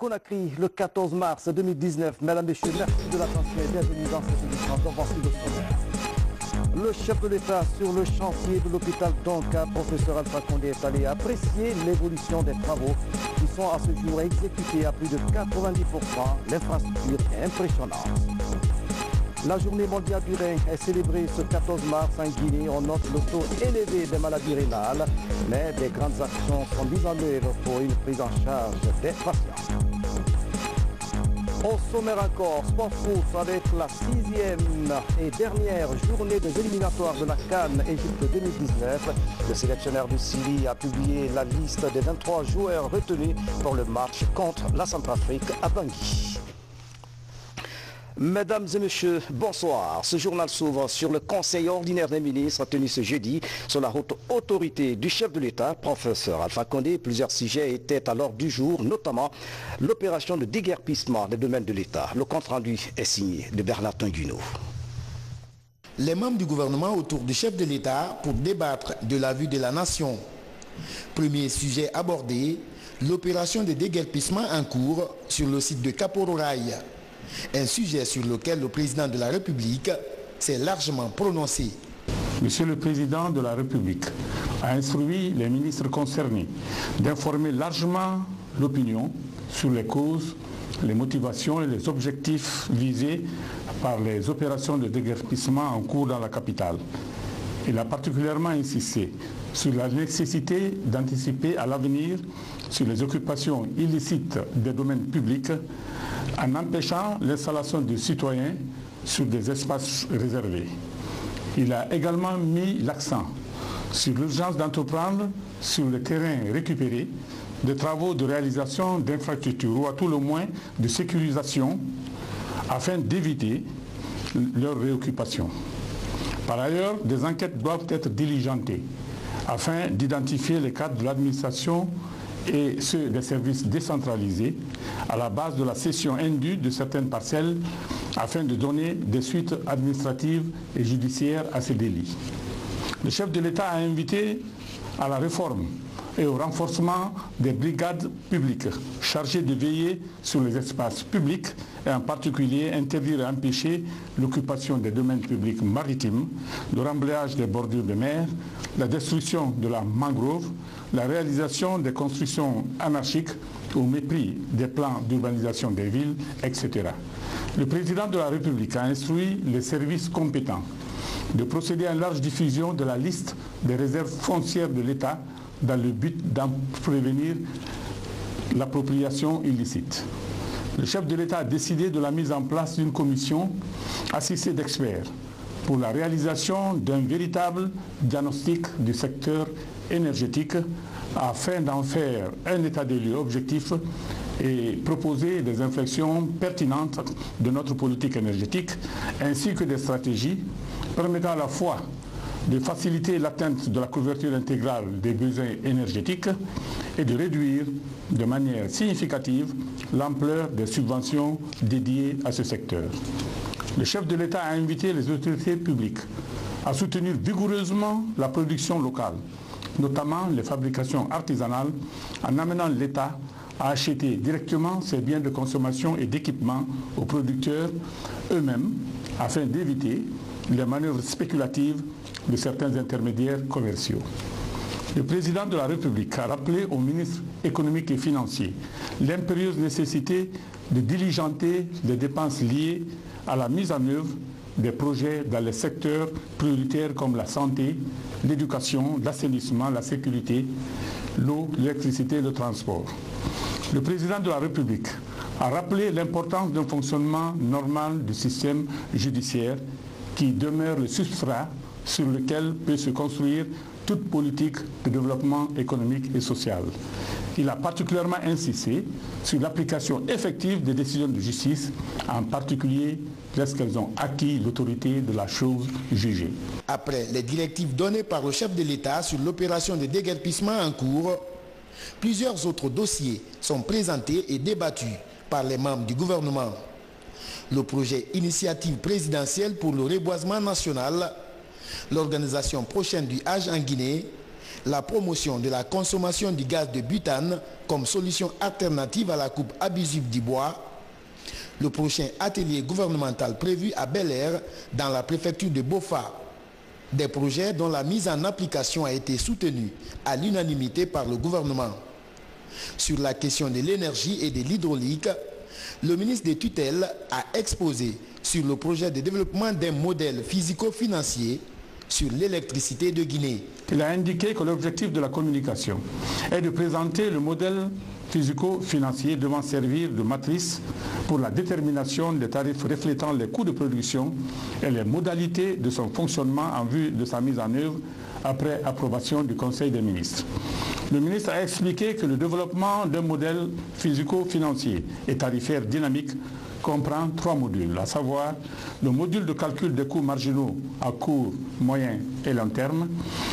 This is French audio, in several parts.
Conakry, le 14 mars 2019. Mesdames, Messieurs, merci de l'attention et bienvenue dans cette émission. Voici le sommaire. Le chef de l'État sur le chantier de l'hôpital Donka, professeur Alpha Condé, est allé apprécier l'évolution des travaux qui sont à ce jour exécutés à plus de 90%. L'infrastructure est impressionnante. La journée mondiale du rein est célébrée ce 14 mars en Guinée. On note le taux élevé des maladies rénales, mais des grandes actions sont mises en œuvre pour une prise en charge des patients. Au sommaire encore, Sport Foot avec la 6e et dernière journée des éliminatoires de la CAN Égypte 2019. Le sélectionneur du Syrie a publié la liste des 23 joueurs retenus pour le match contre la Centrafrique à Bangui. Mesdames et messieurs, bonsoir. Ce journal s'ouvre sur le Conseil ordinaire des ministres tenu ce jeudi sous la haute autorité du chef de l'État, professeur Alpha Condé. Plusieurs sujets étaient à l'ordre du jour, notamment l'opération de déguerpissement des domaines de l'État. Le compte-rendu est signé de Bernard Tanguino. Les membres du gouvernement autour du chef de l'État pour débattre de la vue de la nation. Premier sujet abordé, l'opération de déguerpissement en cours sur le site de Kapororaï. Un sujet sur lequel le président de la République s'est largement prononcé. Monsieur le président de la République a instruit les ministres concernés d'informer largement l'opinion sur les causes, les motivations et les objectifs visés par les opérations de déguerpissement en cours dans la capitale. Il a particulièrement insisté sur la nécessité d'anticiper à l'avenir sur les occupations illicites des domaines publics en empêchant l'installation de citoyens sur des espaces réservés. Il a également mis l'accent sur l'urgence d'entreprendre sur le terrain récupéré des travaux de réalisation d'infrastructures ou à tout le moins de sécurisation afin d'éviter leur réoccupation. Par ailleurs, des enquêtes doivent être diligentées afin d'identifier les cadres de l'administration et ceux des services décentralisés à la base de la cession indue de certaines parcelles afin de donner des suites administratives et judiciaires à ces délits. Le chef de l'État a invité à la réforme et au renforcement des brigades publiques chargées de veiller sur les espaces publics et en particulier interdire et empêcher l'occupation des domaines publics maritimes, le remblayage des bordures de mer, la destruction de la mangrove, la réalisation des constructions anarchiques au mépris des plans d'urbanisation des villes, etc. Le président de la République a instruit les services compétents de procéder à une large diffusion de la liste des réserves foncières de l'État dans le but d'en prévenir l'appropriation illicite. Le chef de l'État a décidé de la mise en place d'une commission assistée d'experts pour la réalisation d'un véritable diagnostic du secteur énergétique afin d'en faire un état des lieux objectif et proposer des inflexions pertinentes de notre politique énergétique ainsi que des stratégies permettant à la fois de faciliter l'atteinte de la couverture intégrale des besoins énergétiques et de réduire de manière significative l'ampleur des subventions dédiées à ce secteur. Le chef de l'État a invité les autorités publiques à soutenir vigoureusement la production locale, notamment les fabrications artisanales, en amenant l'État à acheter directement ses biens de consommation et d'équipement aux producteurs eux-mêmes afin d'éviter les manœuvres spéculatives de certains intermédiaires commerciaux. Le président de la République a rappelé au ministre économique et financier l'impérieuse nécessité de diligenter les dépenses liées à la mise en œuvre des projets dans les secteurs prioritaires comme la santé, l'éducation, l'assainissement, la sécurité, l'eau, l'électricité et le transport. Le président de la République a rappelé l'importance d'un fonctionnement normal du système judiciaire qui demeure le substrat sur lequel peut se construire toute politique de développement économique et social. Il a particulièrement insisté sur l'application effective des décisions de justice, en particulier lorsqu'elles ont acquis l'autorité de la chose jugée. Après les directives données par le chef de l'État sur l'opération de déguerpissement en cours, plusieurs autres dossiers sont présentés et débattus par les membres du gouvernement. Le projet Initiative présidentielle pour le reboisement national, l'organisation prochaine du Hajj en Guinée, la promotion de la consommation du gaz de butane comme solution alternative à la coupe abusive du bois, le prochain atelier gouvernemental prévu à Bel-Air dans la préfecture de Bofa. Des projets dont la mise en application a été soutenue à l'unanimité par le gouvernement. Sur la question de l'énergie et de l'hydraulique, le ministre des tutelles a exposé sur le projet de développement d'un modèle physico-financier sur l'électricité de Guinée. Il a indiqué que l'objectif de la communication est de présenter le modèle physico-financier devant servir de matrice pour la détermination des tarifs reflétant les coûts de production et les modalités de son fonctionnement en vue de sa mise en œuvre après approbation du Conseil des ministres. Le ministre a expliqué que le développement d'un modèle physico-financier et tarifaire dynamique comprend 3 modules, à savoir le module de calcul des coûts marginaux à court, moyen et long terme,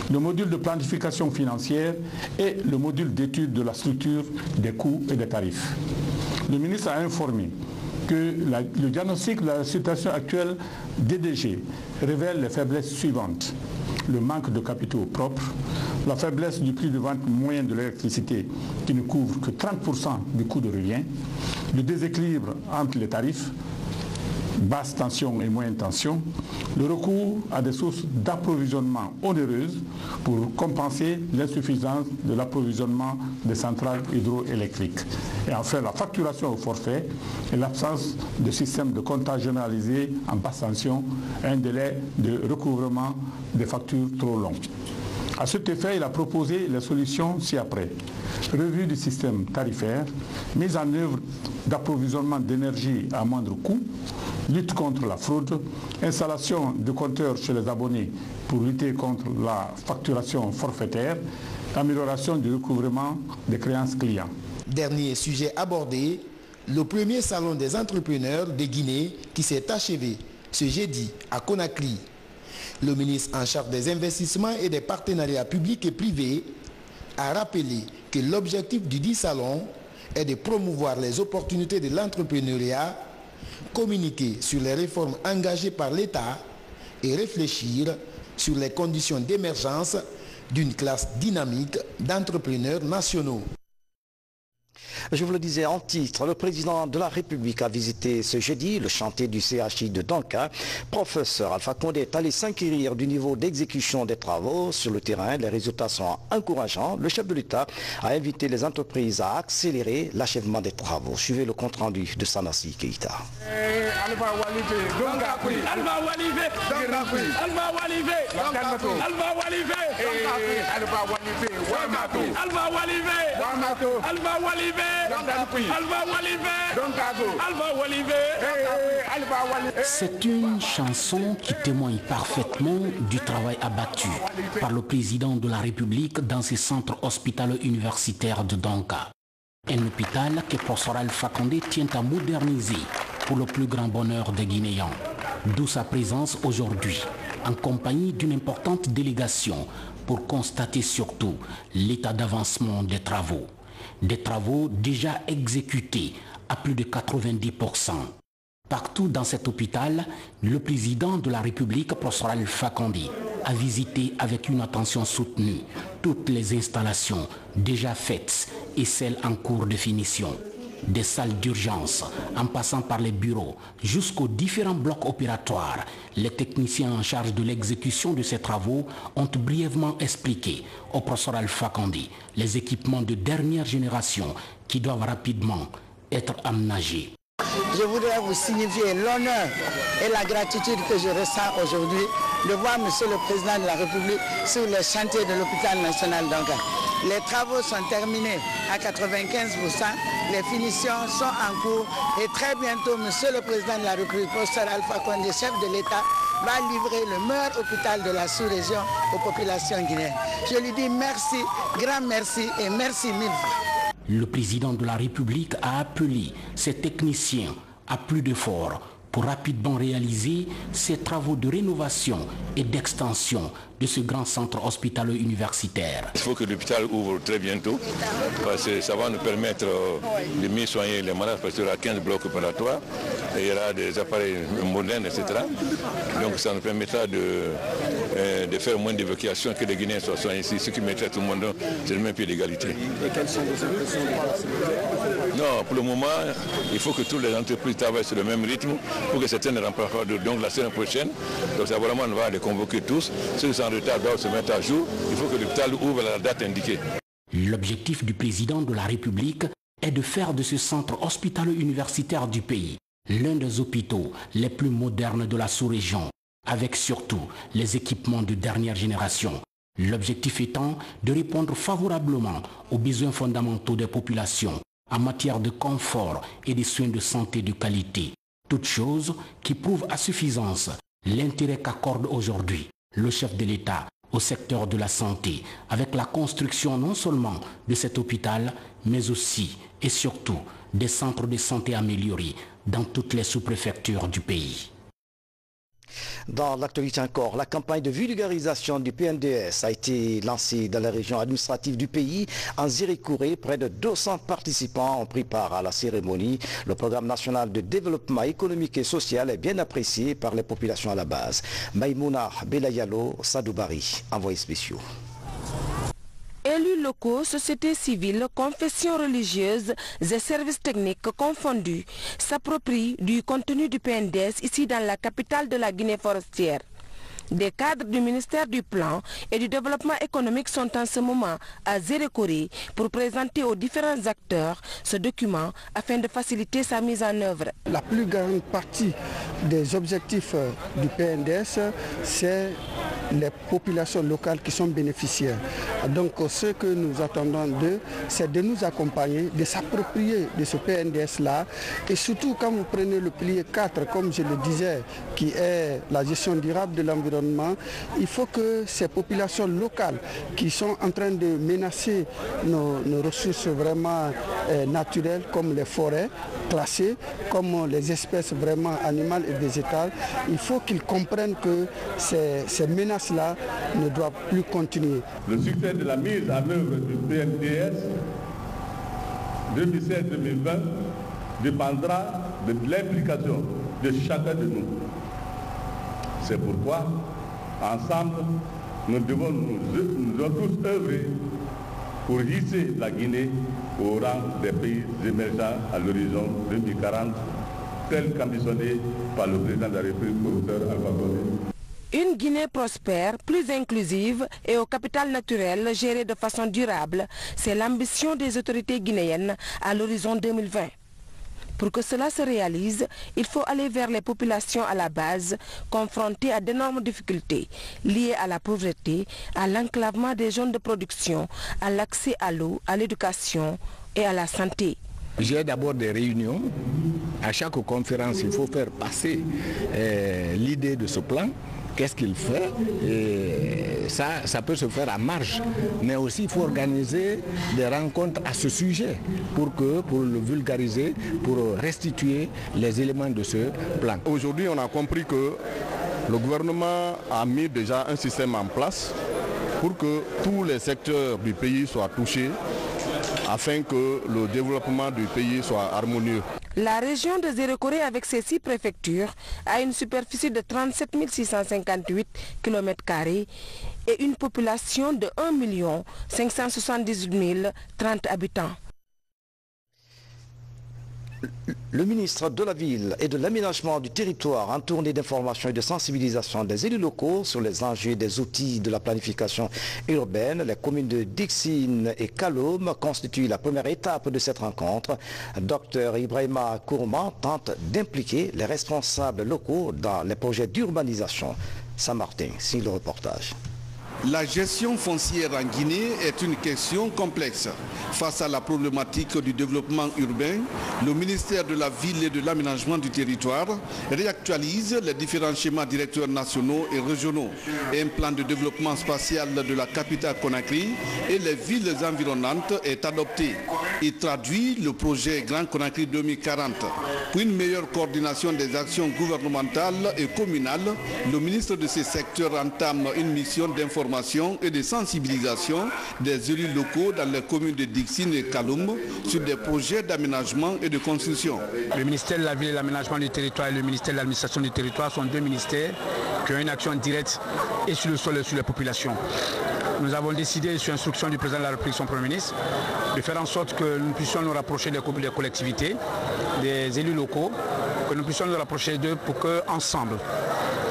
le module de planification financière et le module d'étude de la structure des coûts et des tarifs. Le ministre a informé que le diagnostic de la situation actuelle DDG révèle les faiblesses suivantes. Le manque de capitaux propres, la faiblesse du prix de vente moyen de l'électricité qui ne couvre que 30% du coût de revient, le déséquilibre entre les tarifs, basse tension et moyenne tension, le recours à des sources d'approvisionnement onéreuses pour compenser l'insuffisance de l'approvisionnement des centrales hydroélectriques. Et enfin, la facturation au forfait et l'absence de système de comptage généralisé en basse tension et un délai de recouvrement des factures trop long. À cet effet, il a proposé les solutions ci-après. Revue du système tarifaire, mise en œuvre d'approvisionnement d'énergie à moindre coût, lutte contre la fraude, installation de compteurs chez les abonnés pour lutter contre la facturation forfaitaire, amélioration du recouvrement des créances clients. Dernier sujet abordé, le premier salon des entrepreneurs de Guinée qui s'est achevé ce jeudi à Conakry. Le ministre en charge des investissements et des partenariats publics et privés a rappelé que l'objectif du dit salon est de promouvoir les opportunités de l'entrepreneuriat, communiquer sur les réformes engagées par l'État et réfléchir sur les conditions d'émergence d'une classe dynamique d'entrepreneurs nationaux. Je vous le disais en titre, le président de la République a visité ce jeudi le chantier du CHI de Danka. Professeur Alpha Condé est allé s'inquérir du niveau d'exécution des travaux sur le terrain. Les résultats sont encourageants. Le chef de l'État a invité les entreprises à accélérer l'achèvement des travaux. Suivez le compte-rendu de Sanassi Keïta. C'est une chanson qui témoigne parfaitement du travail abattu par le président de la République dans ses centres hospitalo universitaires de Danka. Un hôpital que professeur Alpha Condé tient à moderniser pour le plus grand bonheur des Guinéens. D'où sa présence aujourd'hui, en compagnie d'une importante délégation pour constater surtout l'état d'avancement des travaux. Des travaux déjà exécutés à plus de 90%. Partout dans cet hôpital, le président de la République, professeur Alpha Condé, a visité avec une attention soutenue toutes les installations déjà faites et celles en cours de finition. Des salles d'urgence, en passant par les bureaux, jusqu'aux différents blocs opératoires, les techniciens en charge de l'exécution de ces travaux ont brièvement expliqué au professeur Alpha Condé les équipements de dernière génération qui doivent rapidement être aménagés. Je voudrais vous signifier l'honneur et la gratitude que je ressens aujourd'hui de voir Monsieur le Président de la République sur les chantiers de l'hôpital national d'Anka. Les travaux sont terminés à 95%, les finitions sont en cours et très bientôt Monsieur le Président de la République, professeur Alpha Condé, chef de l'État, va livrer le meilleur hôpital de la sous-région aux populations guinéennes. Je lui dis merci, grand merci et merci mille fois. Le président de la République a appelé ses techniciens à plus d'efforts pour rapidement réaliser ces travaux de rénovation et d'extension de ce grand centre hospitalo-universitaire. Il faut que l'hôpital ouvre très bientôt parce que ça va nous permettre de mieux soigner les malades parce qu'il y aura 15 blocs opératoires et il y aura des appareils modernes, etc. Donc ça nous permettra de de faire moins d'évacuations, que les Guinéens soient ici, ce qui mettrait tout le monde sur le même pied d'égalité. Et quelles sont vos impressions? Non, pour le moment, il faut que toutes les entreprises travaillent sur le même rythme pour que certaines ne remplacent pas. Donc la semaine prochaine, donc vraiment on va les convoquer tous. Ceux qui sont en retard doivent se mettre à jour. Il faut que l'hôpital ouvre la date indiquée. L'objectif du président de la République est de faire de ce centre hospitalo-universitaire du pays l'un des hôpitaux les plus modernes de la sous-région, avec surtout les équipements de dernière génération. L'objectif étant de répondre favorablement aux besoins fondamentaux des populations en matière de confort et de soins de santé de qualité. Toutes choses qui prouvent à suffisance l'intérêt qu'accorde aujourd'hui le chef de l'État au secteur de la santé, avec la construction non seulement de cet hôpital, mais aussi et surtout des centres de santé améliorés dans toutes les sous-préfectures du pays. Dans l'actualité encore, la campagne de vulgarisation du PNDS a été lancée dans les régions administratives du pays. En Zirikouré, près de 200 participants ont pris part à la cérémonie. Le programme national de développement économique et social est bien apprécié par les populations à la base. Maïmouna Belayalo, Sadoubari, envoyé spéciaux. Élus locaux, sociétés civiles, confessions religieuses et services techniques confondus s'approprient du contenu du PNDS ici dans la capitale de la Guinée forestière. Des cadres du ministère du Plan et du Développement économique sont en ce moment à Zirikouré pour présenter aux différents acteurs ce document afin de faciliter sa mise en œuvre. La plus grande partie des objectifs du PNDS, c'est les populations locales qui sont bénéficiaires. Donc ce que nous attendons d'eux, c'est de nous accompagner, de s'approprier de ce PNDS-là. Et surtout quand vous prenez le pilier 4, comme je le disais, qui est la gestion durable de l'environnement, il faut que ces populations locales qui sont en train de menacer nos ressources vraiment naturelles, comme les forêts classées, comme les espèces vraiment animales et végétales, il faut qu'ils comprennent que ces menaces-là ne doivent plus continuer. Le succès de la mise en œuvre du PNDS 2016-2020 dépendra de l'implication de chacun de nous. C'est pourquoi, ensemble, nous devons tous œuvrer pour hisser la Guinée au rang des pays émergents à l'horizon 2040, tel qu'ambitionné par le président de la République, professeur Alpha Condé. Une Guinée prospère, plus inclusive et au capital naturel géré de façon durable, c'est l'ambition des autorités guinéennes à l'horizon 2020. Pour que cela se réalise, il faut aller vers les populations à la base, confrontées à d'énormes difficultés liées à la pauvreté, à l'enclavement des zones de production, à l'accès à l'eau, à l'éducation et à la santé. J'ai d'abord des réunions. À chaque conférence, il faut faire passer l'idée de ce plan. Qu'est-ce qu'il fait? Et ça peut se faire à marge. Mais aussi, il faut organiser des rencontres à ce sujet pour le vulgariser, pour restituer les éléments de ce plan. Aujourd'hui, on a compris que le gouvernement a mis déjà un système en place pour que tous les secteurs du pays soient touchés afin que le développement du pays soit harmonieux. La région de Zirikouré, avec ses 6 préfectures, a une superficie de 37 658 km² et une population de 1 578 030 habitants. Le ministre de la Ville et de l'Aménagement du Territoire en tournée d'information et de sensibilisation des élus locaux sur les enjeux des outils de la planification urbaine. Les communes de Dixine et Kaloum constituent la première étape de cette rencontre. Dr Ibrahima Kourman tente d'impliquer les responsables locaux dans les projets d'urbanisation. Saint-Martin signe le reportage. La gestion foncière en Guinée est une question complexe. Face à la problématique du développement urbain, le ministère de la Ville et de l'Aménagement du Territoire réactualise les différents schémas directeurs nationaux et régionaux. Un plan de développement spatial de la capitale Conakry et les villes environnantes est adopté. Il traduit le projet Grand Conakry 2040. Pour une meilleure coordination des actions gouvernementales et communales, le ministre de ces secteurs entame une mission d'information et de sensibilisation des élus locaux dans les communes de Dixine et Kaloum sur des projets d'aménagement et de construction. Le ministère de la Ville et de l'Aménagement du Territoire et le ministère de l'Administration du Territoire sont 2 ministères qui ont une action directe et sur le sol et sur les populations. Nous avons décidé, sur instruction du président de la République, son Premier ministre, de faire en sorte que nous puissions nous rapprocher des collectivités, des élus locaux, que nous puissions nous rapprocher d'eux pour qu'ensemble,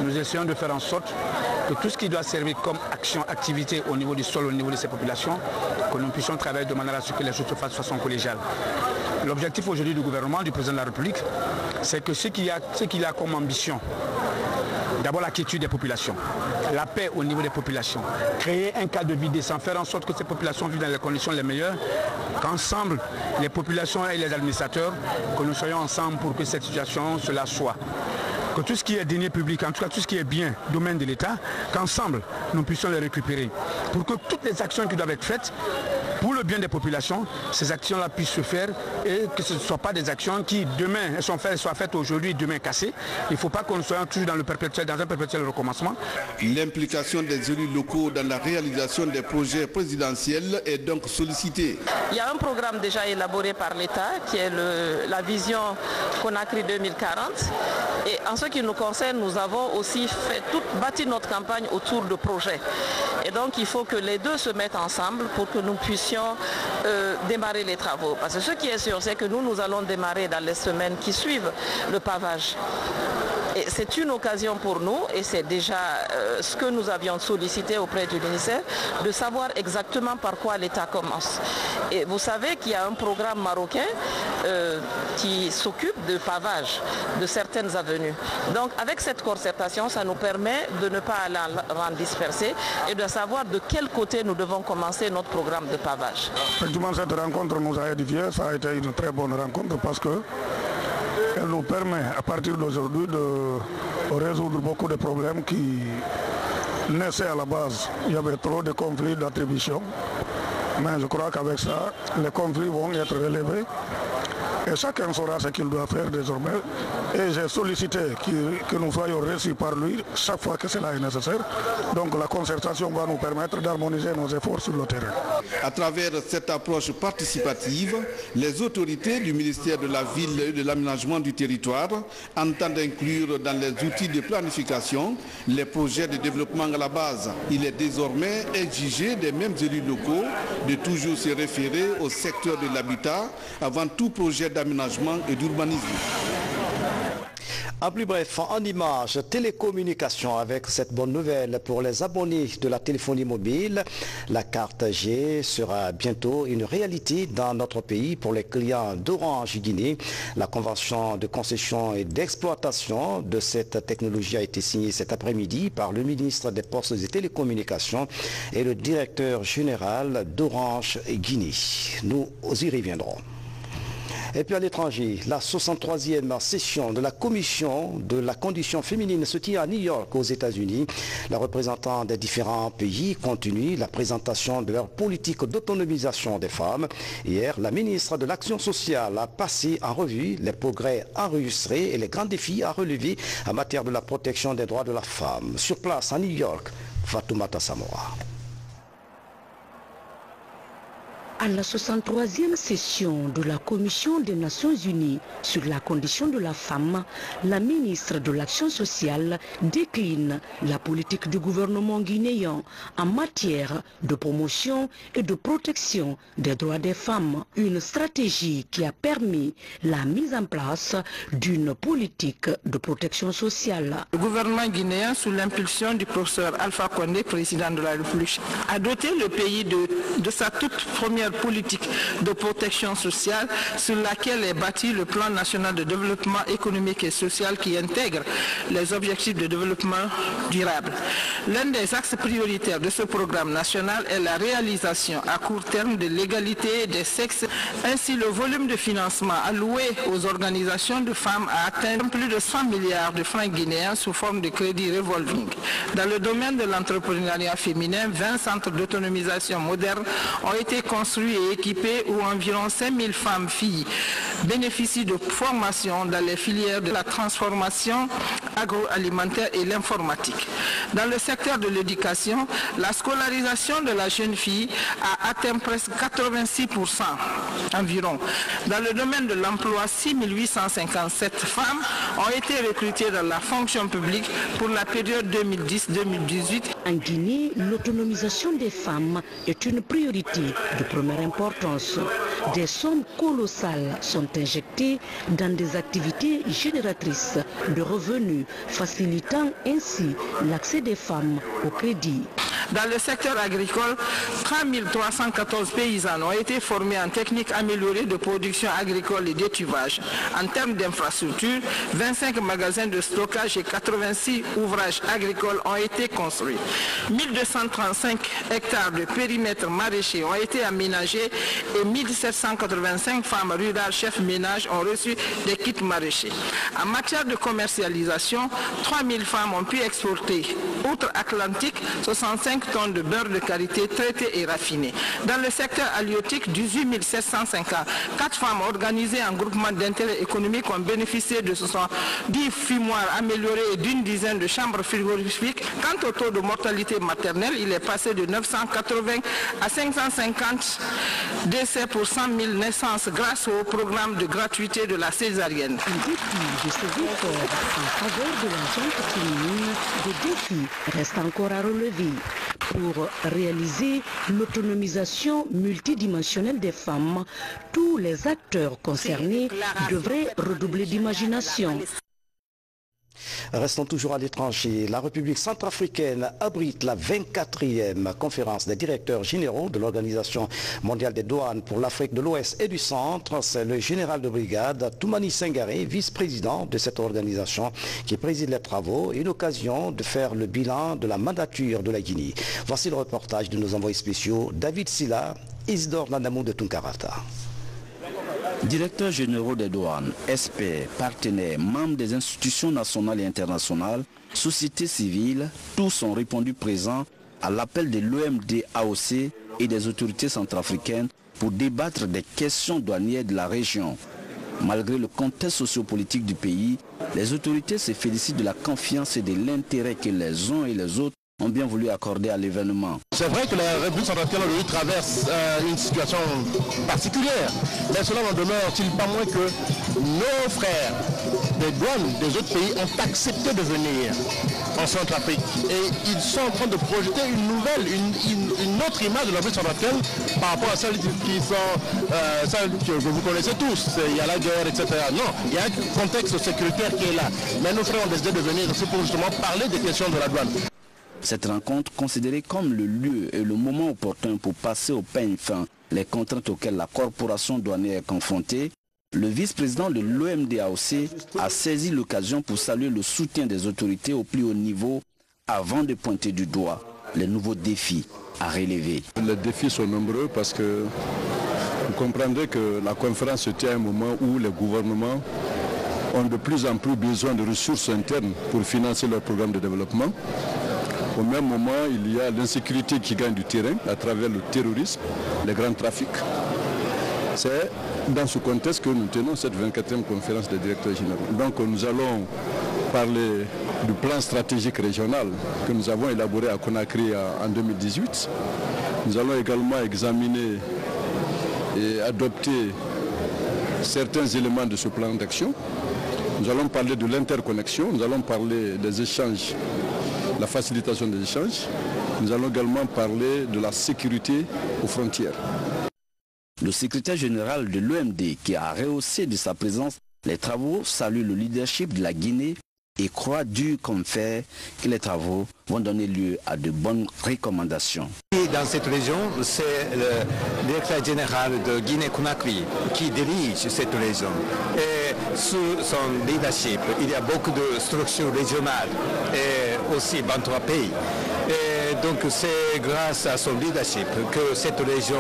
nous essayons de faire en sorte que tout ce qui doit servir comme action, activité au niveau du sol, au niveau de ces populations, que nous puissions travailler de manière à ce que les choses se fassent de façon collégiale. L'objectif aujourd'hui du gouvernement, du président de la République, c'est que ce qu'il a comme ambition, d'abord la quiétude des populations, la paix au niveau des populations, créer un cadre de vie décent, faire en sorte que ces populations vivent dans les conditions les meilleures, qu'ensemble, les populations et les administrateurs, que nous soyons ensemble pour que cette situation, cela soit. Que tout ce qui est deniers publics, en tout cas tout ce qui est bien, domaine de l'État, qu'ensemble, nous puissions les récupérer. Pour que toutes les actions qui doivent être faites, pour le bien des populations, ces actions-là puissent se faire et que ce ne soient pas des actions qui, demain, elles soient faites aujourd'hui, demain cassées. Il ne faut pas qu'on soit toujours dans un perpétuel recommencement. L'implication des élus locaux dans la réalisation des projets présidentiels est donc sollicitée. Il y a un programme déjà élaboré par l'État qui est la vision Conakry 2040. Et en ce qui nous concerne, nous avons aussi bâti notre campagne autour de projets. Et donc il faut que les deux se mettent ensemble pour que nous puissions démarrer les travaux. Parce que ce qui est sûr, c'est que nous allons démarrer dans les semaines qui suivent le pavage. Et c'est une occasion pour nous, et c'est déjà ce que nous avions sollicité auprès du ministère, de savoir exactement par quoi l'État commence. Et vous savez qu'il y a un programme marocain qui s'occupe de pavage de certaines avenues. Donc avec cette concertation, ça nous permet de ne pas aller en disperser et de savoir de quel côté nous devons commencer notre programme de pavage. Effectivement, cette rencontre nous a édifié, ça a été une très bonne rencontre parce que elle nous permet à partir d'aujourd'hui de résoudre beaucoup de problèmes qui naissaient à la base. Il y avait trop de conflits d'attribution, mais je crois qu'avec ça, les conflits vont être relevés et chacun saura ce qu'il doit faire désormais. Et j'ai sollicité que nous soyons reçus par lui chaque fois que cela est nécessaire. Donc la concertation va nous permettre d'harmoniser nos efforts sur le terrain. À travers cette approche participative, les autorités du ministère de la Ville et de l'Aménagement du Territoire entendent inclure dans les outils de planification les projets de développement à la base. Il est désormais exigé des mêmes élus locaux de toujours se référer au secteur de l'habitat avant tout projet d'aménagement et d'urbanisme. En plus bref, en images, télécommunications avec cette bonne nouvelle pour les abonnés de la téléphonie mobile. La carte G sera bientôt une réalité dans notre pays pour les clients d'Orange Guinée. La convention de concession et d'exploitation de cette technologie a été signée cet après-midi par le ministre des Postes et Télécommunications et le directeur général d'Orange Guinée. Nous y reviendrons. Et puis à l'étranger, la 63e session de la Commission de la condition féminine se tient à New York, aux États-Unis. Les représentants des différents pays continuent la présentation de leur politique d'autonomisation des femmes. Hier, la ministre de l'Action sociale a passé en revue les progrès enregistrés et les grands défis à relever en matière de la protection des droits de la femme. Sur place à New York, Fatoumata Samora. À la 63e session de la Commission des Nations Unies sur la condition de la femme, la ministre de l'Action sociale décline la politique du gouvernement guinéen en matière de promotion et de protection des droits des femmes. Une stratégie qui a permis la mise en place d'une politique de protection sociale. Le gouvernement guinéen, sous l'impulsion du professeur Alpha Condé, président de la République, a doté le pays de sa toute première politique de protection sociale sur laquelle est bâti le plan national de développement économique et social qui intègre les objectifs de développement durable. L'un des axes prioritaires de ce programme national est la réalisation à court terme de l'égalité des sexes. Ainsi, le volume de financement alloué aux organisations de femmes a atteint plus de 100 milliards de francs guinéens sous forme de crédit revolving. Dans le domaine de l'entrepreneuriat féminin, 20 centres d'autonomisation modernes ont été construits et équipés où environ 5000 femmes-filles bénéficient de formation dans les filières de la transformation agroalimentaire et l'informatique. Dans le secteur de l'éducation, la scolarisation de la jeune fille a atteint presque 86%. environ. Dans le domaine de l'emploi, 6 857 femmes ont été recrutées dans la fonction publique pour la période 2010-2018. En Guinée, l'autonomisation des femmes est une priorité de première importance. Des sommes colossales sont injectées dans des activités génératrices de revenus, facilitant ainsi l'accès des femmes au crédit. Dans le secteur agricole, 3 314 paysans ont été formés en techniques améliorées de production agricole et d'étuvage. En termes d'infrastructures, 25 magasins de stockage et 86 ouvrages agricoles ont été construits. 1235 hectares de périmètre maraîcher ont été aménagés et 1785 femmes rurales chefs ménage ont reçu des kits maraîchers. En matière de commercialisation, 3000 femmes ont pu exporter outre-Atlantique 65 tonnes de beurre de qualité traité et raffiné. Dans le secteur halieutique, 18 750, 4 femmes organisées en groupement d'intérêt économique ont bénéficié de 10 fumoirs améliorés et d'une dizaine de chambres frigorifiques. Quant au taux de mortalité maternelle, il est passé de 980 à 550 décès pour 100 000 naissances grâce au programme de gratuité de la césarienne. En dépit de ces efforts en faveur de la gente féminine, des défis restent encore à relever. Pour réaliser l'autonomisation multidimensionnelle des femmes, tous les acteurs concernés devraient redoubler d'imagination. Restons toujours à l'étranger. La République centrafricaine abrite la 24e conférence des directeurs généraux de l'Organisation mondiale des douanes pour l'Afrique de l'Ouest et du Centre. C'est le général de brigade Toumani Sengaré, vice-président de cette organisation, qui préside les travaux. Une occasion de faire le bilan de la mandature de la Guinée. Voici le reportage de nos envoyés spéciaux David Silla, Isidore Nandamou de Tunkarata. Directeurs généraux des douanes, experts, partenaires, membres des institutions nationales et internationales, sociétés civiles, tous ont répondu présents à l'appel de l'OMD-AOC et des autorités centrafricaines pour débattre des questions douanières de la région. Malgré le contexte sociopolitique du pays, les autorités se félicitent de la confiance et de l'intérêt que les uns et les autres ont bien voulu accorder à l'événement. C'est vrai que la République centrafricaine aujourd'hui traverse une situation particulière, mais cela n'en demeure-t-il pas moins que nos frères des douanes des autres pays ont accepté de venir en Centrafrique et ils sont en train de projeter une nouvelle, une autre image de la République centrafricaine par rapport à celles qui sont celles que vous connaissez tous. Il y a la guerre, etc. Non, il y a un contexte sécuritaire qui est là. Mais nos frères ont décidé de venir ici pour justement parler des questions de la douane. Cette rencontre, considérée comme le lieu et le moment opportun pour passer au peigne fin les contraintes auxquelles la corporation douanière est confrontée, le vice-président de l'OMD-AOC a saisi l'occasion pour saluer le soutien des autorités au plus haut niveau avant de pointer du doigt les nouveaux défis à relever. Les défis sont nombreux parce que vous comprendrez que la conférence se tient à un moment où les gouvernements ont de plus en plus besoin de ressources internes pour financer leur programme de développement. Au même moment, il y a l'insécurité qui gagne du terrain à travers le terrorisme, les grands trafics. C'est dans ce contexte que nous tenons cette 24e conférence des directeurs généraux. Donc nous allons parler du plan stratégique régional que nous avons élaboré à Conakry en 2018. Nous allons également examiner et adopter certains éléments de ce plan d'action. Nous allons parler de l'interconnexion, nous allons parler des échanges, la facilitation des échanges. Nous allons également parler de la sécurité aux frontières. Le secrétaire général de l'OMD, qui a rehaussé de sa présence les travaux, salue le leadership de la Guinée et croit dur comme fer que les travaux vont donner lieu à de bonnes recommandations. Dans cette région, c'est le directeur général de Guinée-Conakry qui dirige cette région. Et sous son leadership, il y a beaucoup de structures régionales et aussi 23 pays. Et donc c'est grâce à son leadership que cette région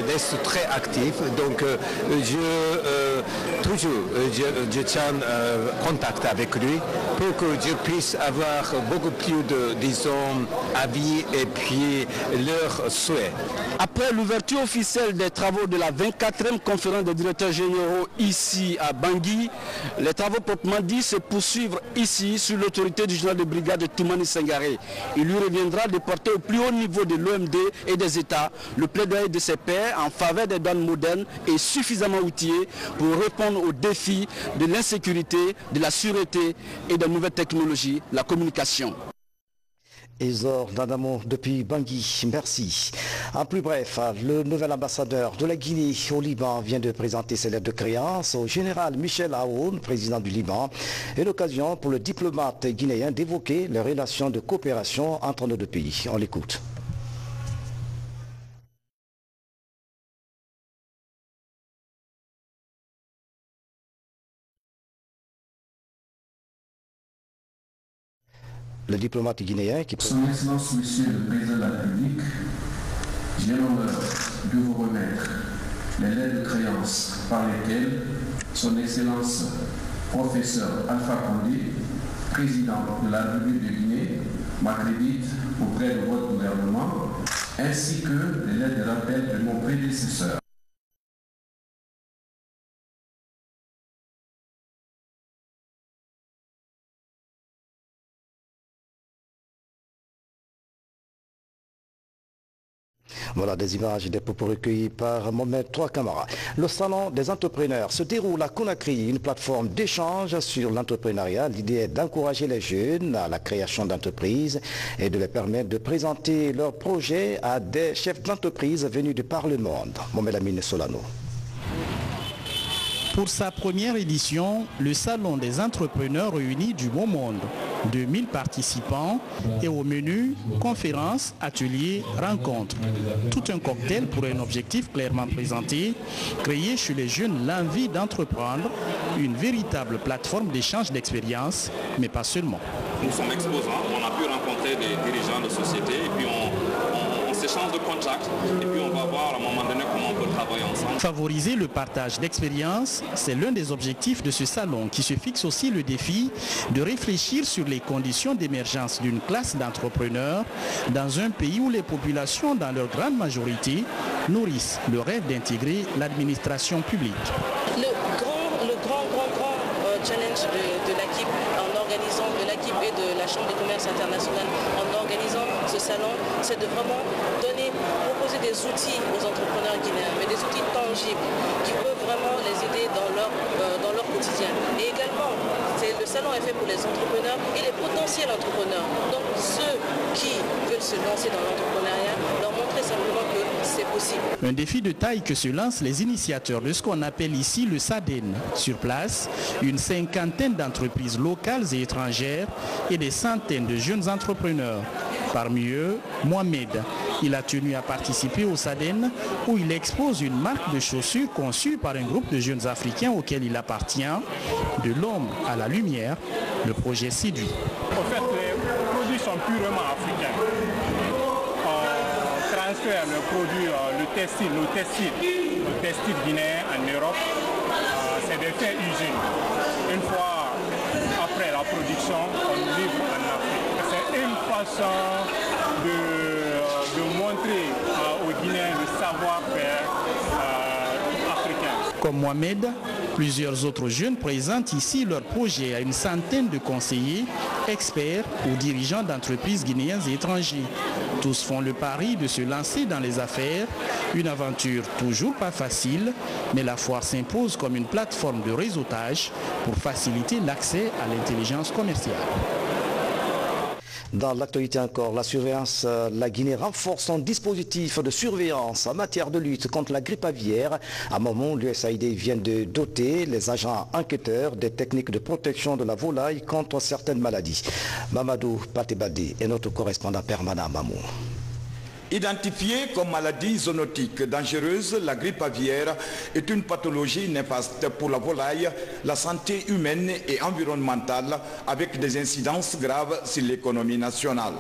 reste très active. Donc je toujours, je tiens contact avec lui pour que je puisse avoir beaucoup plus de, disons, avis et puis leurs souhaits. Après l'ouverture officielle des travaux de la 24e conférence des directeurs généraux ici à Bangui, les travaux proprement dit se poursuivre ici sous l'autorité du général de brigade Toumani Sengaré. Il lui reviendra de porter au plus haut niveau de l'OMD et des États le plaidoyer de ses pairs en faveur des douanes modernes et suffisamment outillées pour répondre aux défis de l'insécurité, de la sûreté et des nouvelles technologies, la communication. Ezor Dadamo depuis Bangui, merci. En plus bref, le nouvel ambassadeur de la Guinée au Liban vient de présenter ses lettres de créance au général Michel Aoun, président du Liban, et l'occasion pour le diplomate guinéen d'évoquer les relations de coopération entre nos deux pays. On l'écoute. Le diplomate guinéen qui... Son Excellence, Monsieur le Président de la République, j'ai l'honneur de vous remettre les lettres de créance par lesquelles Son Excellence Professeur Alpha Condé, Président de la République de Guinée, m'accrédite auprès de votre gouvernement, ainsi que les lettres de rappel de mon prédécesseur. Voilà des images et des propos recueillis par Mohamed Kamara. Le salon des entrepreneurs se déroule à Conakry, une plateforme d'échange sur l'entrepreneuriat. L'idée est d'encourager les jeunes à la création d'entreprises et de les permettre de présenter leurs projets à des chefs d'entreprise venus de par le monde. Mohamed Amine Solano. Pour sa première édition, le Salon des entrepreneurs réunis du beau monde. 2000 participants et au menu, conférences, ateliers, rencontres. Tout un cocktail pour un objectif clairement présenté, créer chez les jeunes l'envie d'entreprendre, une véritable plateforme d'échange d'expériences, mais pas seulement. Nous sommes exposants, on a pu rencontrer des dirigeants de sociétés et puis on s'échange de contacts et puis on va voir à un moment donné comment on peut travailler ensemble. Favoriser le partage d'expériences, c'est l'un des objectifs de ce salon qui se fixe aussi le défi de réfléchir sur les conditions d'émergence d'une classe d'entrepreneurs dans un pays où les populations, dans leur grande majorité, nourrissent le rêve d'intégrer l'administration publique. Le grand challenge de l'AKIP en organisant de l'AKIP et de la Chambre de commerce internationale en organisant ce salon, c'est de vraiment proposer des outils aux entrepreneurs guinéens, mais des outils tangibles qui peuvent vraiment les aider dans leur quotidien. Et également, le salon est fait pour les entrepreneurs et les potentiels entrepreneurs. Donc ceux qui veulent se lancer dans l'entrepreneuriat, leur montrer simplement que c'est possible. Un défi de taille que se lancent les initiateurs de ce qu'on appelle ici le SADEN. Sur place, une cinquantaine d'entreprises locales et étrangères et des centaines de jeunes entrepreneurs. Parmi eux, Mohamed. Il a tenu à participer au SADEN où il expose une marque de chaussures conçue par un groupe de jeunes Africains auquel il appartient. De l'ombre à la lumière, le projet séduit. En fait, les produits sont purement africains. On transfère le produit, le textile guinéen en Europe. C'est des faits usines. Une fois après la production, on livre en Afrique. C'est une façon de montrer aux Guinéens le savoir-faire africain. Comme Mohamed, plusieurs autres jeunes présentent ici leur projet à une centaine de conseillers, experts ou dirigeants d'entreprises guinéennes et étrangers. Tous font le pari de se lancer dans les affaires, une aventure toujours pas facile, mais la foire s'impose comme une plateforme de réseautage pour faciliter l'accès à l'intelligence commerciale. Dans l'actualité encore, la Guinée renforce son dispositif de surveillance en matière de lutte contre la grippe aviaire. À un moment, l'USAID vient de doter les agents enquêteurs des techniques de protection de la volaille contre certaines maladies. Mamadou Patebadi est notre correspondant permanent à Mamou. Identifiée comme maladie zoonotique dangereuse, la grippe aviaire est une pathologie néfaste pour la volaille, la santé humaine et environnementale avec des incidences graves sur l'économie nationale.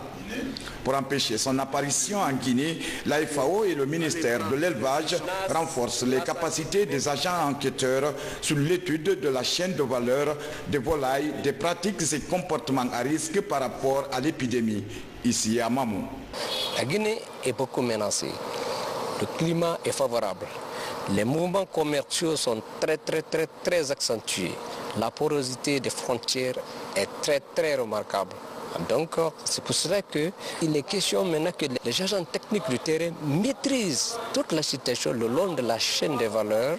Pour empêcher son apparition en Guinée, la FAO et le ministère de l'élevage renforcent les capacités des agents enquêteurs sur l'étude de la chaîne de valeur des volailles, des pratiques et comportements à risque par rapport à l'épidémie, ici à Mamou. La Guinée est beaucoup menacée. Le climat est favorable. Les mouvements commerciaux sont très accentués. La porosité des frontières est très remarquable. Donc c'est pour cela qu'il est question maintenant que les agents techniques du terrain maîtrisent toute la situation le long de la chaîne de valeur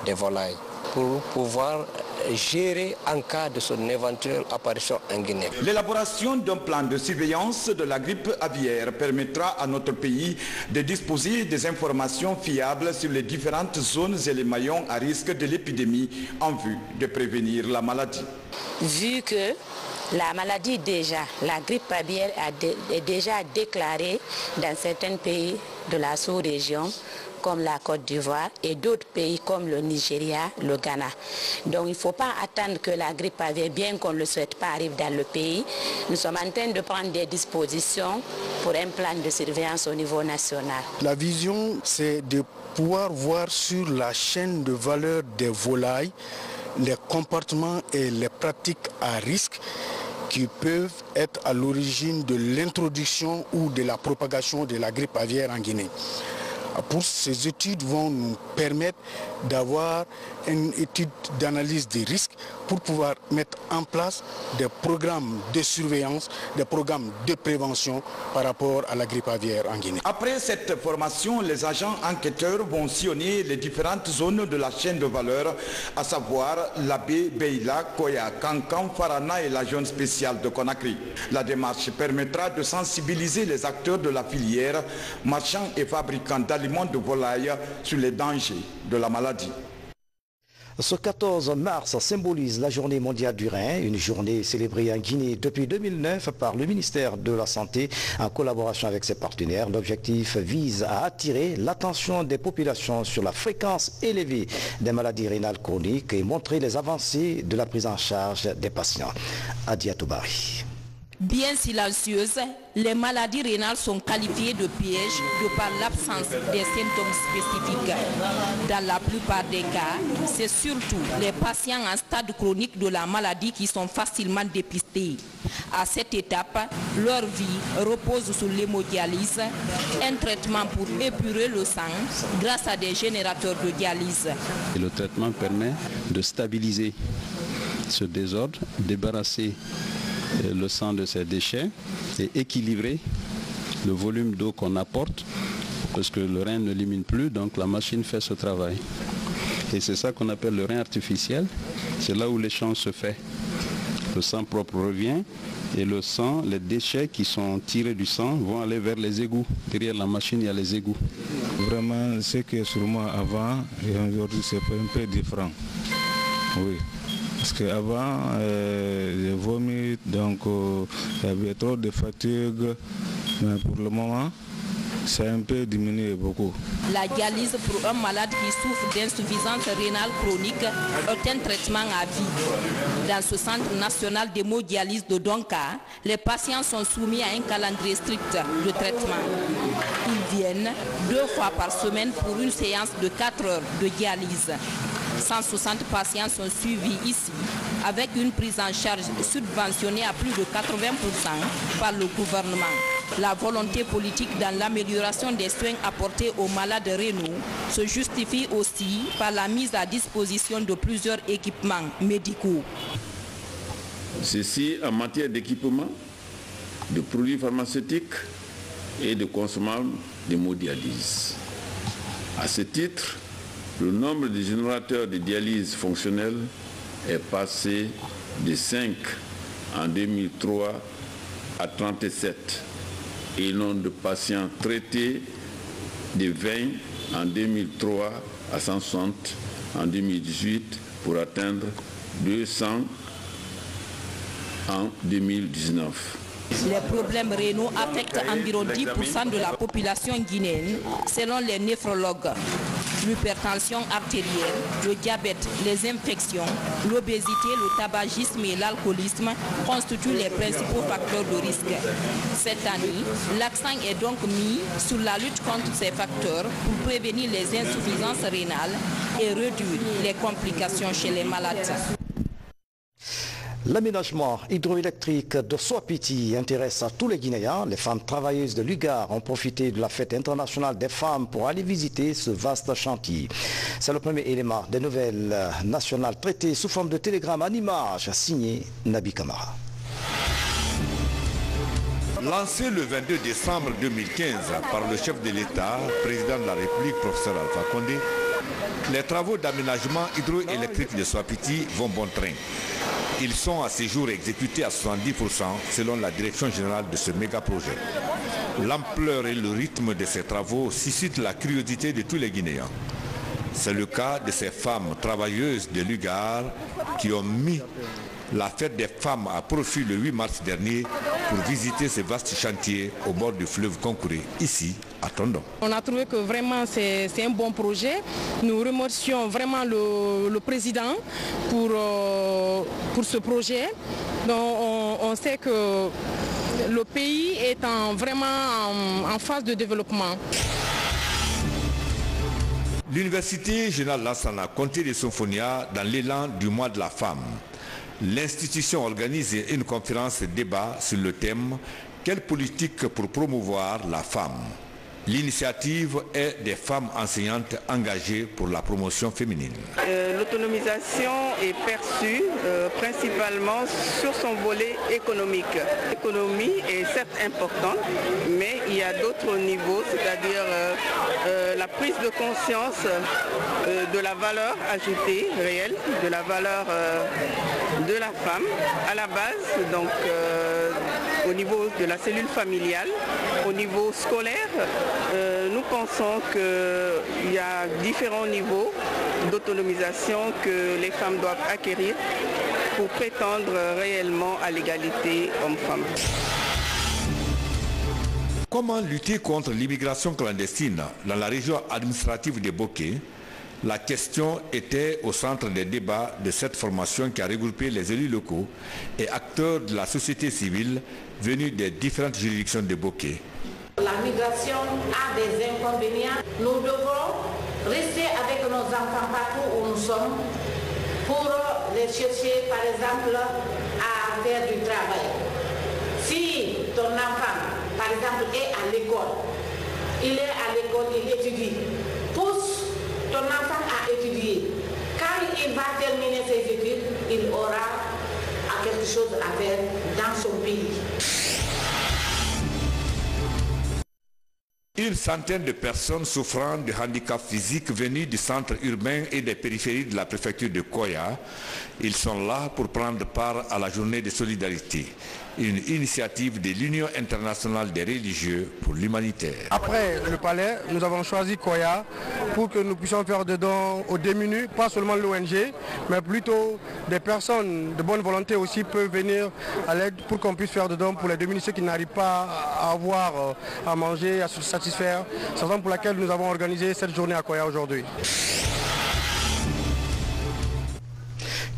des volailles pour pouvoir gérer en cas de son éventuelle apparition en Guinée. L'élaboration d'un plan de surveillance de la grippe aviaire permettra à notre pays de disposer des informations fiables sur les différentes zones et les maillons à risque de l'épidémie en vue de prévenir la maladie. Vu que la maladie la grippe aviaire est déjà déclarée dans certains pays de la sous-région, comme la Côte d'Ivoire et d'autres pays comme le Nigeria, le Ghana. Donc il ne faut pas attendre que la grippe aviaire, bien qu'on ne le souhaite pas, arrive dans le pays. Nous sommes en train de prendre des dispositions pour un plan de surveillance au niveau national. La vision, c'est de pouvoir voir sur la chaîne de valeur des volailles les comportements et les pratiques à risque qui peuvent être à l'origine de l'introduction ou de la propagation de la grippe aviaire en Guinée. Pour ces études vont nous permettre d'avoir une étude d'analyse des risques pour pouvoir mettre en place des programmes de surveillance, des programmes de prévention par rapport à la grippe aviaire en Guinée. Après cette formation, les agents enquêteurs vont sillonner les différentes zones de la chaîne de valeur, à savoir Labé, Beila, Koya, Kankan, Farana et la zone spéciale de Conakry. La démarche permettra de sensibiliser les acteurs de la filière, marchands et fabricants d'aliments de volaille sur les dangers de la maladie. Ce 14 mars symbolise la journée mondiale du rein, une journée célébrée en Guinée depuis 2009 par le ministère de la Santé en collaboration avec ses partenaires. L'objectif vise à attirer l'attention des populations sur la fréquence élevée des maladies rénales chroniques et montrer les avancées de la prise en charge des patients. Adia Toubari. Bien silencieuses, les maladies rénales sont qualifiées de pièges de par l'absence des symptômes spécifiques. Dans la plupart des cas, c'est surtout les patients en stade chronique de la maladie qui sont facilement dépistés. À cette étape, leur vie repose sur l'hémodialyse, un traitement pour épurer le sang grâce à des générateurs de dialyse. Et le traitement permet de stabiliser ce désordre, débarrasser le sang de ses déchets et équilibrer le volume d'eau qu'on apporte parce que le rein ne l'élimine plus, donc la machine fait ce travail. Et c'est ça qu'on appelle le rein artificiel, c'est là où l'échange se fait. Le sang propre revient et le sang, les déchets qui sont tirés du sang vont aller vers les égouts. Derrière la machine, il y a les égouts. Vraiment, ce qui est sur moi avant et aujourd'hui, c'est un peu différent. Oui. Parce qu'avant, j'ai vomi, donc il y avait trop de fatigue, mais pour le moment, c'est un peu diminué beaucoup. La dialyse pour un malade qui souffre d'insuffisance rénale chronique est un traitement à vie. Dans ce centre national d'hémodialyse de Donka, les patients sont soumis à un calendrier strict de traitement. Ils viennent 2 fois par semaine pour une séance de 4 heures de dialyse. 160 patients sont suivis ici avec une prise en charge subventionnée à plus de 80% par le gouvernement. La volonté politique dans l'amélioration des soins apportés aux malades rénaux se justifie aussi par la mise à disposition de plusieurs équipements médicaux. Ceci en matière d'équipement, de produits pharmaceutiques et de consommables d'hémodialyse. À ce titre, le nombre de générateurs de dialyse fonctionnels est passé de 5 en 2003 à 37 et le nombre de patients traités de 20 en 2003 à 160 en 2018 pour atteindre 200 en 2019. Les problèmes rénaux affectent environ 10% de la population guinéenne, selon les néphrologues. L'hypertension artérielle, le diabète, les infections, l'obésité, le tabagisme et l'alcoolisme constituent les principaux facteurs de risque. Cette année, l'accent est donc mis sur la lutte contre ces facteurs pour prévenir les insuffisances rénales et réduire les complications chez les malades. L'aménagement hydroélectrique de Soapiti intéresse à tous les Guinéens. Les femmes travailleuses de Lugar ont profité de la fête internationale des femmes pour aller visiter ce vaste chantier. C'est le premier élément des nouvelles nationales traitées sous forme de télégramme en images signé Nabi Kamara. Lancé le 22 décembre 2015 par le chef de l'État, président de la République, professeur Alpha Condé, les travaux d'aménagement hydroélectrique de Soapiti vont bon train. Ils sont à ce jour exécutés à 70% selon la direction générale de ce méga projet. L'ampleur et le rythme de ces travaux suscitent la curiosité de tous les Guinéens. C'est le cas de ces femmes travailleuses de Lugar qui ont mis la fête des femmes à profit le 8 mars dernier pour visiter ce vaste chantier au bord du fleuve Concouré, ici à Tondon. On a trouvé que vraiment c'est un bon projet. Nous remercions vraiment le président pour ce projet. Donc on sait que le pays est vraiment en phase de développement. L'Université Générale Lansana Conté de Symphonia dans l'élan du mois de la femme. L'institution organise une conférence débat sur le thème « Quelle politique pour promouvoir la femme ?» L'initiative est des femmes enseignantes engagées pour la promotion féminine. L'autonomisation est perçue principalement sur son volet économique. L'économie est certes importante, mais il y a d'autres niveaux, c'est-à-dire la prise de conscience de la valeur ajoutée réelle, de la valeur de la femme à la base, donc au niveau de la cellule familiale, au niveau scolaire. Nous pensons qu'il y a différents niveaux d'autonomisation que les femmes doivent acquérir pour prétendre réellement à l'égalité homme-femme. Comment lutter contre l'immigration clandestine dans la région administrative de Boké? La question était au centre des débats de cette formation qui a regroupé les élus locaux et acteurs de la société civile venus des différentes juridictions de Boké. La migration a des inconvénients. Nous devons rester avec nos enfants partout où nous sommes pour les chercher, par exemple, à faire du travail. Si ton enfant, par exemple, est à l'école, il étudie, pousse ton enfant à étudier. Quand il va terminer ses études, il aura quelque chose à faire dans son pays. Une centaine de personnes souffrant de handicap physique venues du centre urbain et des périphéries de la préfecture de Koya. Ils sont là pour prendre part à la journée de solidarité, une initiative de l'Union internationale des religieux pour l'humanitaire. Après le palais, nous avons choisi Koya pour que nous puissions faire des dons aux démunis, pas seulement l'ONG, mais plutôt des personnes de bonne volonté aussi peuvent venir à l'aide pour qu'on puisse faire des dons pour les démunis, ceux qui n'arrivent pas à avoir à manger, à se satisfaire. C'est la raison pour laquelle nous avons organisé cette journée à Koya aujourd'hui.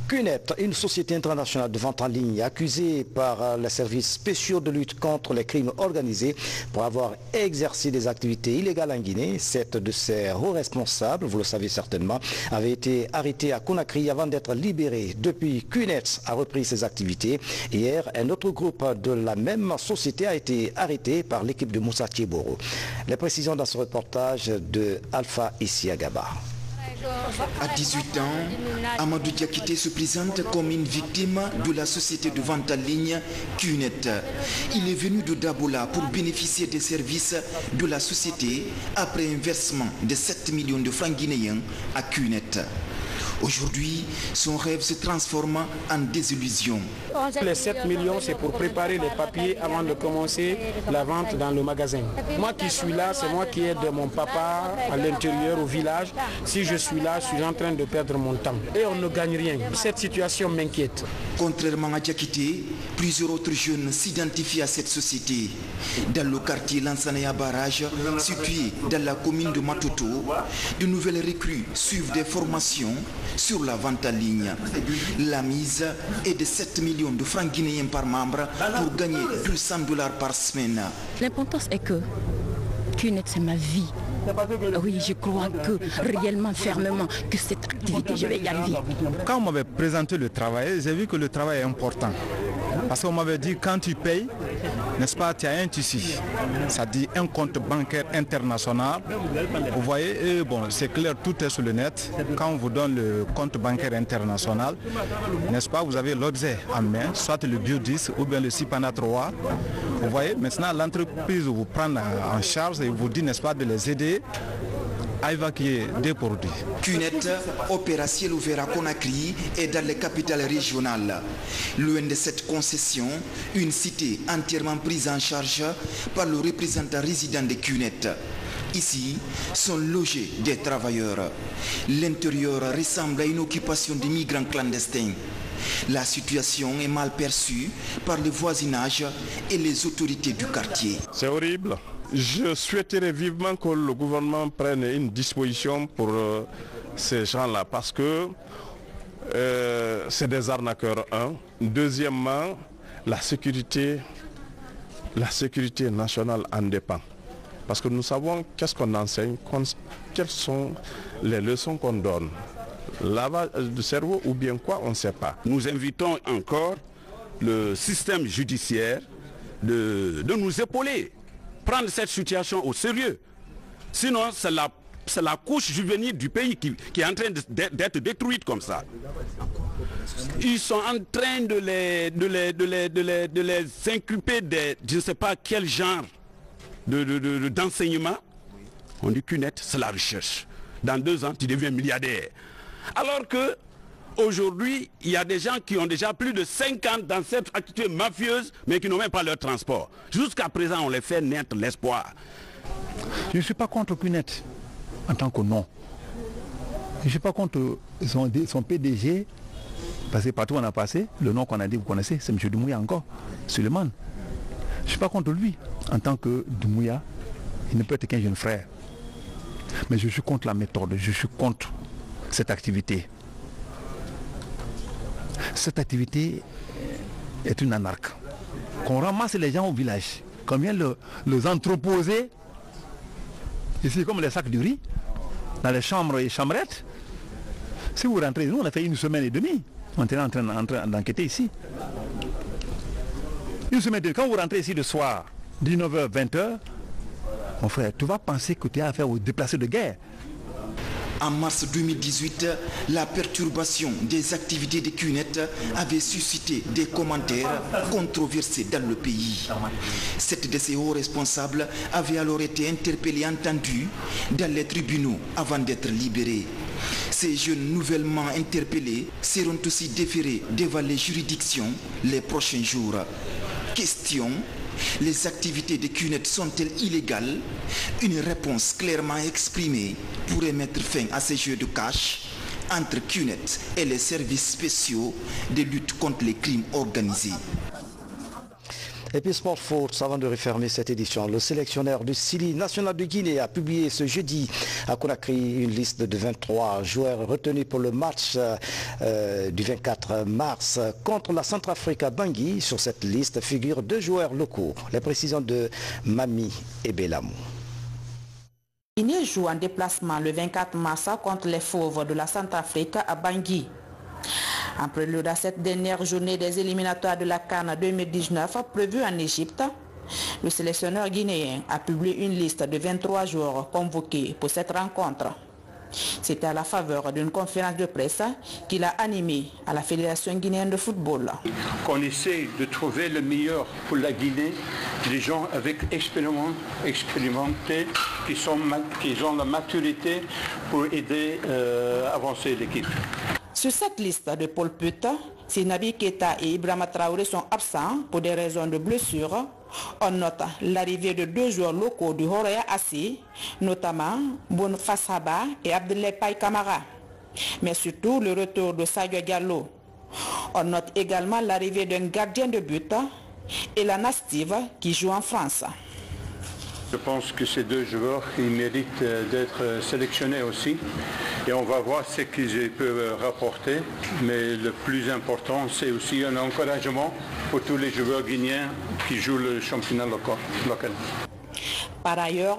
QNET, une société internationale de vente en ligne accusée par les services spéciaux de lutte contre les crimes organisés pour avoir exercé des activités illégales en Guinée. 7 de ses hauts responsables, vous le savez certainement, avaient été arrêtés à Conakry avant d'être libérés. Depuis, QNET a repris ses activités. Hier, un autre groupe de la même société a été arrêté par l'équipe de Moussa Thieboro. Les précisions dans ce reportage de Alpha Issiagaba. À 18 ans, Amadou Diakité se présente comme une victime de la société de vente en ligne QNET. Il est venu de Dabola pour bénéficier des services de la société après un versement de 7 millions de francs guinéens à QNET. Aujourd'hui, son rêve se transforme en désillusion. Les 7 millions, c'est pour préparer les papiers avant de commencer la vente dans le magasin. Moi qui suis là, c'est moi qui aide mon papa à l'intérieur, au village. Si je suis là, je suis en train de perdre mon temps. Et on ne gagne rien. Cette situation m'inquiète. Contrairement à Diakité, plusieurs autres jeunes s'identifient à cette société. Dans le quartier Lansana Barrage, situé dans la commune de Matoto, de nouvelles recrues suivent des formations sur la vente en ligne. La mise est de 7 millions de francs guinéens par membre pour gagner $200 par semaine. L'importance est que QNET, c'est ma vie. Oui, je crois que réellement, fermement, que cette activité, je vais y arriver. Quand on m'avait présenté le travail, j'ai vu que le travail est important. Parce qu'on m'avait dit, quand tu payes, n'est-ce pas, tu as un tissu. Ça dit un compte bancaire international. Vous voyez, et bon, c'est clair, tout est sur le net. Quand on vous donne le compte bancaire international, n'est-ce pas, vous avez l'objet en main, soit le Biodis ou bien le Sipana 3. Vous voyez, maintenant l'entreprise vous prend en charge et vous dit, n'est-ce pas, de les aider à évacuer des produits. QNET opère à ciel ouvert à Conakry et dans les capitales régionales. Loin de cette concession, une cité entièrement prise en charge par le représentant résident de QNET. Ici sont logés des travailleurs. L'intérieur ressemble à une occupation de migrants clandestins. La situation est mal perçue par le voisinage et les autorités du quartier. C'est horrible. Je souhaiterais vivement que le gouvernement prenne une disposition pour ces gens-là parce que c'est des arnaqueurs, un. Deuxièmement, la sécurité nationale en dépend. Parce que nous savons qu'est-ce qu'on enseigne, quelles sont les leçons qu'on donne. Lavage de cerveau ou bien quoi, on ne sait pas. Nous invitons encore le système judiciaire de nous épauler, prendre cette situation au sérieux. Sinon, c'est la couche juvénile du pays qui est en train d'être détruite comme ça. Ils sont en train de les inculper je ne sais pas quel genre d'enseignement. On dit QNET, c'est la recherche. Dans 2 ans, tu deviens milliardaire. Alors que aujourd'hui, il y a des gens qui ont déjà plus de 5 ans dans cette activité mafieuse, mais qui n'ont même pas leur transport. Jusqu'à présent, on les fait naître l'espoir. Je ne suis pas contre QNET en tant que nom. Je ne suis pas contre son PDG, parce que partout on a passé, le nom qu'on a dit, vous connaissez, c'est M. Doumbouya encore, Suleiman. Je ne suis pas contre lui. En tant que Doumbouya, il ne peut être qu'un jeune frère. Mais je suis contre la méthode, je suis contre cette activité. Cette activité est une anarque. Qu'on ramasse les gens au village, qu'on vient les entreposer, ici comme les sacs de riz, dans les chambres et chambrettes. Si vous rentrez, nous on a fait 1 semaine et demie, on était en train d'enquêter ici. 1 semaine et demie, quand vous rentrez ici le soir, 19h, 20h, mon frère, tu vas penser que tu as affaire aux déplacés de guerre. En mars 2018, la perturbation des activités de QNET avait suscité des commentaires controversés dans le pays. 7 de ces hauts responsables avaient alors été interpellés et entendus dans les tribunaux avant d'être libérés. Ces jeunes nouvellement interpellés seront aussi déférés devant les juridictions les prochains jours. Question: les activités de QNET sont-elles illégales? Une réponse clairement exprimée pourrait mettre fin à ces jeux de cash entre QNET et les services spéciaux de lutte contre les crimes organisés. Et puis Sport Foot, avant de refermer cette édition, le sélectionneur du Sili national de Guinée a publié ce jeudi à Conakry une liste de 23 joueurs retenus pour le match du 24 mars contre la Centrafrique à Bangui. Sur cette liste figurent 2 joueurs locaux. Les précisions de Mami et Bellamou. Guinée joue en déplacement le 24 mars contre les Fauves de la Centrafrique à Bangui. En prélude à cette dernière journée des éliminatoires de la CAN 2019 prévue en Égypte, le sélectionneur guinéen a publié une liste de 23 joueurs convoqués pour cette rencontre. C'était à la faveur d'une conférence de presse qu'il a animée à la Fédération guinéenne de football. On essaie de trouver le meilleur pour la Guinée, des gens avec expérimentés, qui ont la maturité pour aider à avancer l'équipe. Sur cette liste de Paul Put, si Naby Keita et Ibrahima Traoré sont absents pour des raisons de blessure, on note l'arrivée de 2 joueurs locaux du Horoya Assi, notamment Boun Fassaba et Abdoulaye Paye Kamara, mais surtout le retour de Sadio Diallo. On note également l'arrivée d'un gardien de but, Elana Steve, qui joue en France. Je pense que ces 2 joueurs, ils méritent d'être sélectionnés aussi. Et on va voir ce qu'ils peuvent rapporter. Mais le plus important, c'est aussi un encouragement pour tous les joueurs guinéens qui jouent le championnat local. Par ailleurs,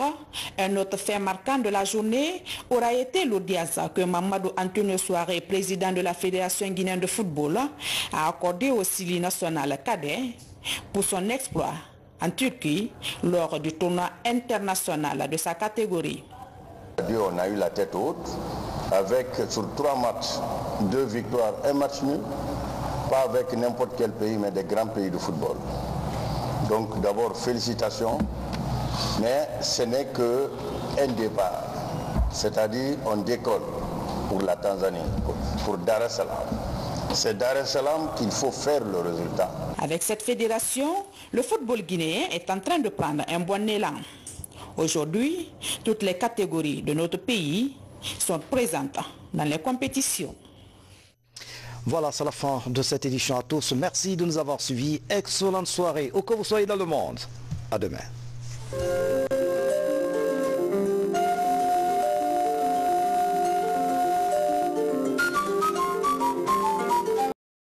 un autre fait marquant de la journée aura été l'audience que Mamadou Antonio Souaré, président de la Fédération guinéenne de football, a accordé au Sili national cadet pour son exploit en Turquie lors du tournoi international de sa catégorie. On a eu la tête haute avec sur 3 matchs 2 victoires, 1 match nul, pas avec n'importe quel pays mais des grands pays de football. Donc d'abord félicitations, mais ce n'est qu'un départ, c'est-à-dire on décolle pour la Tanzanie, pour Dar es Salaam. C'est Dar es Salaam qu'il faut faire le résultat. Avec cette fédération, le football guinéen est en train de prendre un bon élan. Aujourd'hui, toutes les catégories de notre pays sont présentes dans les compétitions. Voilà, c'est la fin de cette édition à tous. Merci de nous avoir suivis. Excellente soirée, où que vous soyez dans le monde. À demain.